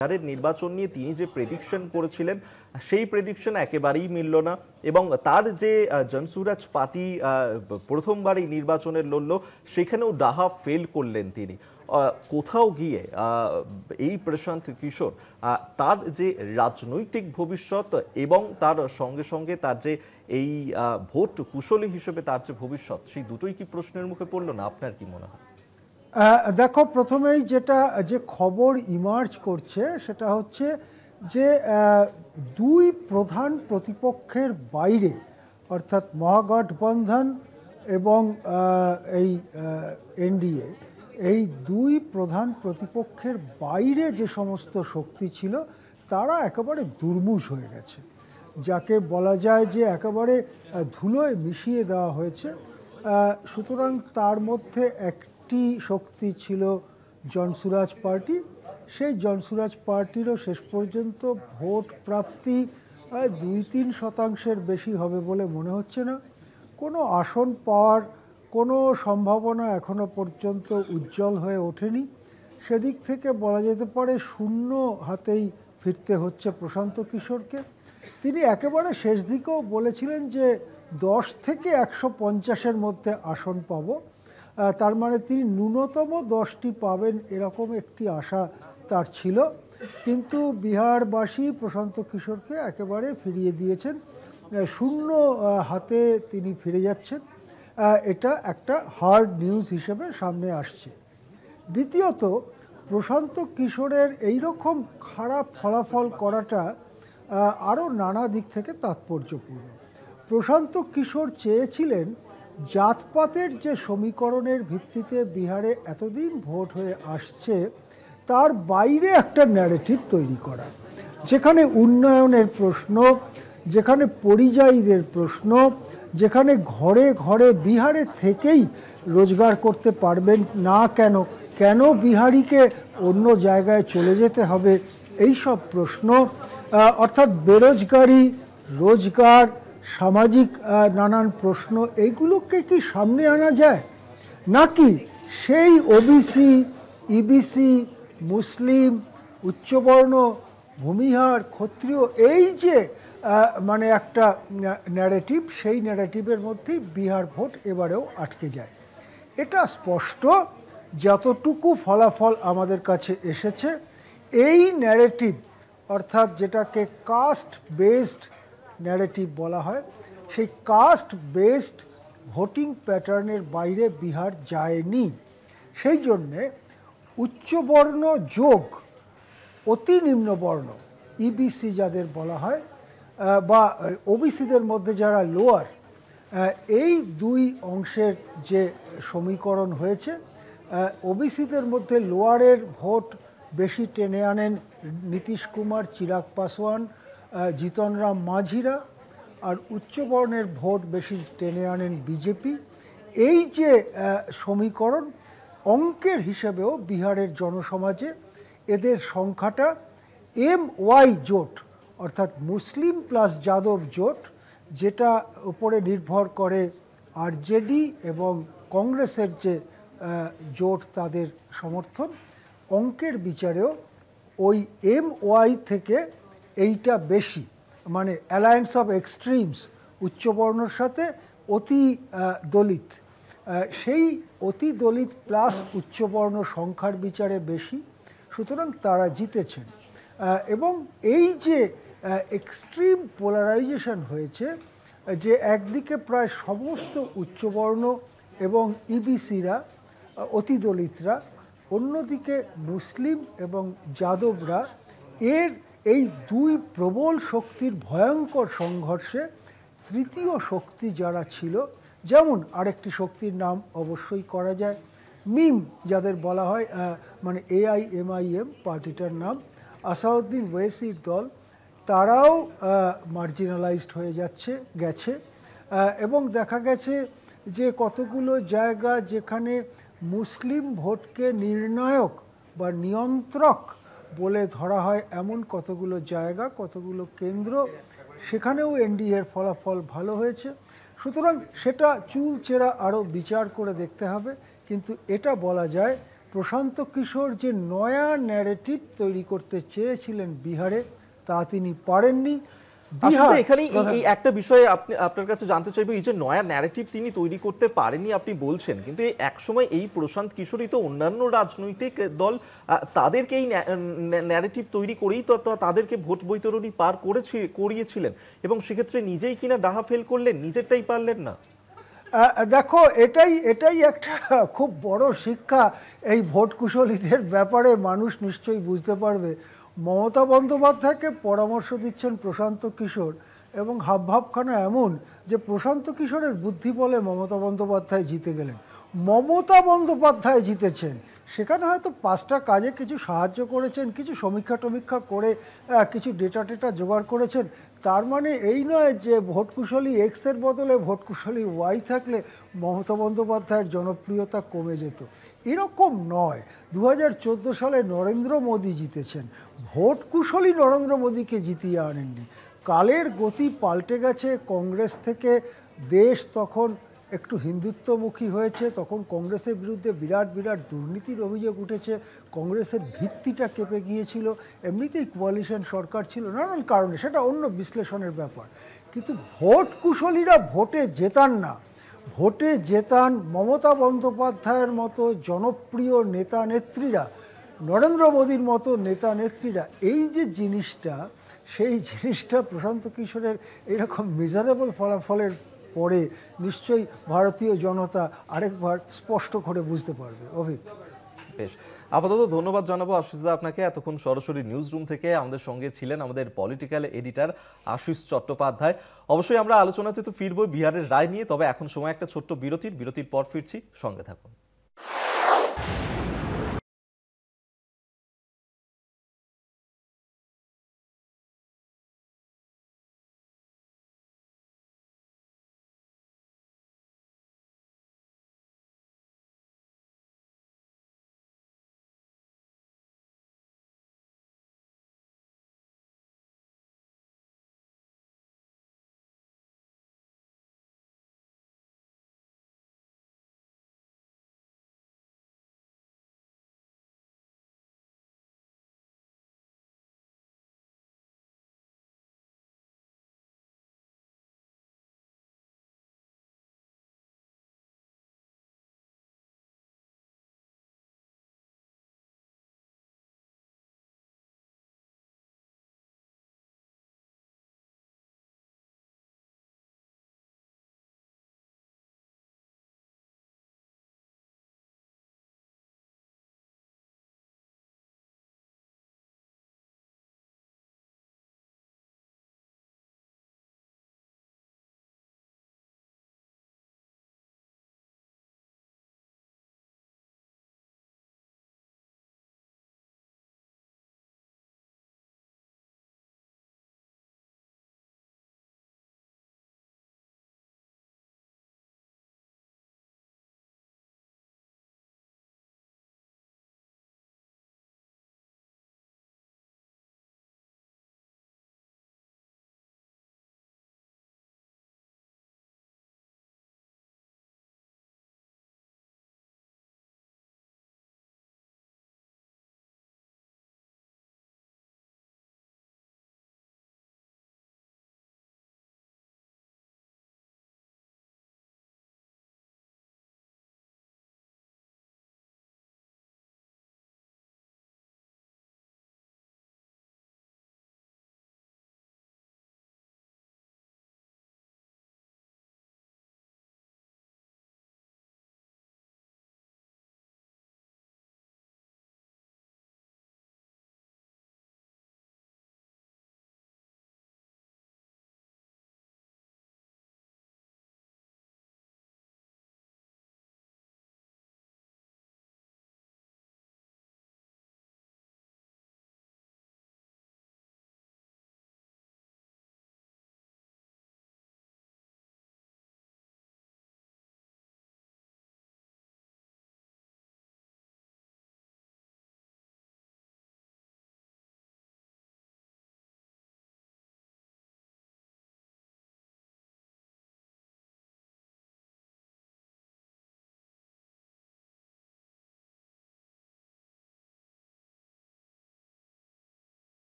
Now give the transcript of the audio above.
বিহারের নির্বাচন নিয়ে তিনি যে প্রেডিকশন করেছিলেন সেই প্রেডিকশন একেবারেই মিলল না এবং তার যে জনসুরাজ পার্টি প্রথমবার এই নির্বাচনে লড়ল সেখানেও ডাহা ফেল করলেন তিনি। কোথাও গিয়ে এই প্রশান্ত কিশোর তার যে রাজনৈতিক ভবিষ্যৎ এবং তার সঙ্গে সঙ্গে তার যে এই ভোট কুশলী হিসেবে তার যে ভবিষ্যৎ সেই দুটোই কি প্রশ্নের মুখে পড়ল না? আপনার কি মনে হয়? দেখো, প্রথমেই যে খবর ইমার্জ করছে সেটা হচ্ছে যে দুই প্রধান প্রতিপক্ষের বাইরে, অর্থাৎ মহাগঠবন্ধন এবং এই এনডিএ, এই দুই প্রধান প্রতিপক্ষের বাইরে যে সমস্ত শক্তি ছিল তারা একেবারে দুর্মুষ হয়ে গেছে, যাকে বলা যায় যে একেবারে ধুলোয় মিশিয়ে দেওয়া হয়েছে। সুতরাং তার মধ্যে একটি শক্তি ছিল জনসুরাজ পার্টি। সেই জনসুরাজ পার্টিরও শেষ পর্যন্ত ভোট প্রাপ্তি 2-3% বেশি হবে বলে মনে হচ্ছে না। কোনো আসন পাওয়ার কোনো সম্ভাবনা এখনো পর্যন্ত উজ্জ্বল হয়ে ওঠেনি। সেদিক থেকে বলা যেতে পারে শূন্য হাতেই ফিরতে হচ্ছে প্রশান্ত কিশোরকে। তিনি একেবারে শেষ দিকেও বলেছিলেন যে 10 থেকে 150-এর মধ্যে আসন পাবো, তার মানে তিনি ন্যূনতম 10টি পাবেন এরকম একটি আশা তার ছিল। কিন্তু বিহারবাসী প্রশান্ত কিশোরকে একেবারে ফিরিয়ে দিয়েছেন, শূন্য হাতে তিনি ফিরে যাচ্ছেন। এটা একটা হার্ড নিউজ হিসেবে সামনে আসছে। দ্বিতীয়ত, প্রশান্ত কিশোরের এইরকম খারাপ ফলাফল করাটা আরও নানা দিক থেকে তাৎপর্যপূর্ণ। প্রশান্ত কিশোর চেয়েছিলেন জাতপাতের যে সমীকরণের ভিত্তিতে বিহারে এতদিন ভোট হয়ে আসছে তার বাইরে একটা ন্যারেটিভ তৈরি করা, যেখানে উন্নয়নের প্রশ্ন, যেখানে পরিযায়ীদের প্রশ্ন, যেখানে ঘরে ঘরে বিহারে থেকেই রোজগার করতে পারবেন না কেন বিহারিকে অন্য জায়গায় চলে যেতে হবে, এই সব প্রশ্ন, অর্থাৎ বেরোজগারি, রোজগার, সামাজিক নানান প্রশ্ন, এইগুলোকে কি সামনে আনা যায়? নাকি সেই ওবিসি, ইবিসি, মুসলিম, উচ্চবর্ণ, ভূমিহার, ক্ষত্রিয়, এই যে মানে একটা ন্যারেটিভ, সেই ন্যারেটিভের মধ্যেই বিহার ভোট এবারেও আটকে যায়। এটা স্পষ্ট। যতটুকু ফলাফল আমাদের কাছে এসেছে, এই ন্যারেটিভ, অর্থাৎ যেটাকে কাস্ট বেসড ন্যারেটিভ বলা হয়, সেই কাস্ট বেসড ভোটিং প্যাটার্নের বাইরে বিহার যায়নি। সেই জন্যে উচ্চবর্ণ যোগ অতি নিম্নবর্ণ, ইবিসি যাদের বলা হয়, বা ওবিসিদের মধ্যে যারা লোয়ার, এই দুই অংশের যে সমীকরণ হয়েছে, ওবিসিদের মধ্যে লোয়ারের ভোট বেশি টেনে আনেন নীতিশ কুমার, চিরাগ পাসওয়ান, জিতন রাম মাঝিরা, আর উচ্চবর্ণের ভোট বেশি টেনে আনেন বিজেপি। এই যে সমীকরণ, অঙ্কের হিসেবেও বিহারের জনসমাজে এদের সংখ্যাটা MY জোট, অর্থাৎ মুসলিম প্লাস যাদব জোট, যেটা উপরে নির্ভর করে আরজেডি এবং কংগ্রেসের যে জোট, তাদের সমর্থন, অঙ্কের বিচারেও ওই MY থেকে এইটা বেশি, মানে অ্যালায়েন্স অফ এক্সট্রিমস, উচ্চবর্ণর সাথে অতি দলিত, সেই অতি দলিত প্লাস উচ্চবর্ণ সংখ্যার বিচারে বেশি। সুতরাং তারা জিতেছেন। এবং এই যে এক্সট্রিম পোলারাইজেশন হয়েছে, যে একদিকে প্রায় সমস্ত উচ্চবর্ণ এবং ইবিসিরা, অতি দলিতরা, অন্যদিকে মুসলিম এবং যাদবরা, এই দুই প্রবল শক্তির ভয়ঙ্কর সংঘর্ষে তৃতীয় শক্তি যারা ছিল, যেমন আরেকটি শক্তির নাম অবশ্যই করা যায়, মিম যাদের বলা হয়, মানে AIMIM পার্টিটার নাম, আসাউদ্দিন ওয়েসির দল, তারাও মার্জিনালাইজড হয়ে গেছে। এবং দেখা গেছে যে কতগুলো জায়গা যেখানে মুসলিম ভোটকে নির্ণায়ক বা নিয়ন্ত্রক বলে ধরা হয়, এমন কতগুলো জায়গা, কতগুলো কেন্দ্র, সেখানেও এনডিএর ফলাফল ভালো হয়েছে। সুতরাং সেটা চুলচেরা আরও বিচার করে দেখতে হবে, কিন্তু এটা বলা যায় প্রশান্ত কিশোর যে নয়া ন্যারেটিভ তৈরি করতে চেয়েছিলেন বিহারে, তা তিনি পারেননি। আসলে এখানে এই একটা বিষয়ে আপনার কাছে জানতে চাইবো, এই যে নয়া ন্যারেটিভ তিনি তৈরি করতে পারেননি আপনি বলছেন, কিন্তু এক সময় এই প্রশান্ত কিশোরই তো অন্যান্য রাজনৈতিক দল তাদেরকে এই ন্যারেটিভ তৈরি করেই তো তাদেরকে ভোট বৈতরণী পার করিয়েছিলেন, এবং সেক্ষেত্রে নিজেই কিনা ডাহা ফেল করলেন, নিজেরটাই পারলেন না। দেখো, এটাই একটা খুব বড় শিক্ষা এই ভোট কুশলীদের ব্যাপারে। মানুষ নিশ্চয়ই বুঝতে পারবে মমতা বন্দ্যোপাধ্যায়কে পরামর্শ দিচ্ছেন প্রশান্ত কিশোর, এবং হাবভাবখানা এমন যে প্রশান্ত কিশোরের বুদ্ধি বলে মমতা বন্দ্যোপাধ্যায় জিতে গেলেন। মমতা বন্দ্যোপাধ্যায় জিতেছেন, সেখানে হয়তো 5টা কাজে কিছু সাহায্য করেছেন, কিছু সমীক্ষা টমীক্ষা করে কিছু ডেটা টেটা জোগাড় করেছেন। তার মানে এই নয় যে ভোট কুশলী এক্সের বদলে ভোট কুশলী ওয়াই থাকলে মমতা বন্দ্যোপাধ্যায়ের জনপ্রিয়তা কমে যেত, এরকম নয়। 2014 সালে নরেন্দ্র মোদী জিতেছেন, ভোট কুশলী নরেন্দ্র মোদীকে জিতিয়ে আনেননি। কালের গতি পাল্টে গেছে, কংগ্রেস থেকে দেশ তখন একটু হিন্দুত্বমুখী হয়েছে, তখন কংগ্রেসের বিরুদ্ধে বিরাট বিরাট দুর্নীতির অভিযোগ উঠেছে, কংগ্রেসের ভিত্তিটা কেঁপে গিয়েছিল, এমনিতেই কোয়ালিশন সরকার ছিল, নানান কারণে, সেটা অন্য বিশ্লেষণের ব্যাপার। কিন্তু ভোট কুশলীরা ভোটে জেতান না, ভোটে জেতান মমতা বন্দ্যোপাধ্যায়ের মতো জনপ্রিয় নেতা নেত্রীরা, নরেন্দ্র মোদীর মতো নেতা নেত্রীরা। এই যে জিনিসটা, সেই জিনিসটা প্রশান্ত কিশোরের এরকম মেজারেবল ফলাফলের পরে নিশ্চয়ই ভারতীয় জনতা আরেকবার স্পষ্ট করে বুঝতে পারবে। অভিক, বেশ, আপাতত ধন্যবাদ জানাবো আশিসদা আপনাকে। এতক্ষণ সরাসরি নিউজ রুম থেকে আমাদের সঙ্গে ছিলেন আমাদের পলিটিক্যাল এডিটর আশিস চট্টোপাধ্যায়। অবশ্যই আমরা আলোচনাতে তো ফিরবো বিহারের রায় নিয়ে, তবে এখন সময় একটা ছোট্ট বিরতির পর ফিরছি, সঙ্গে থাকুন।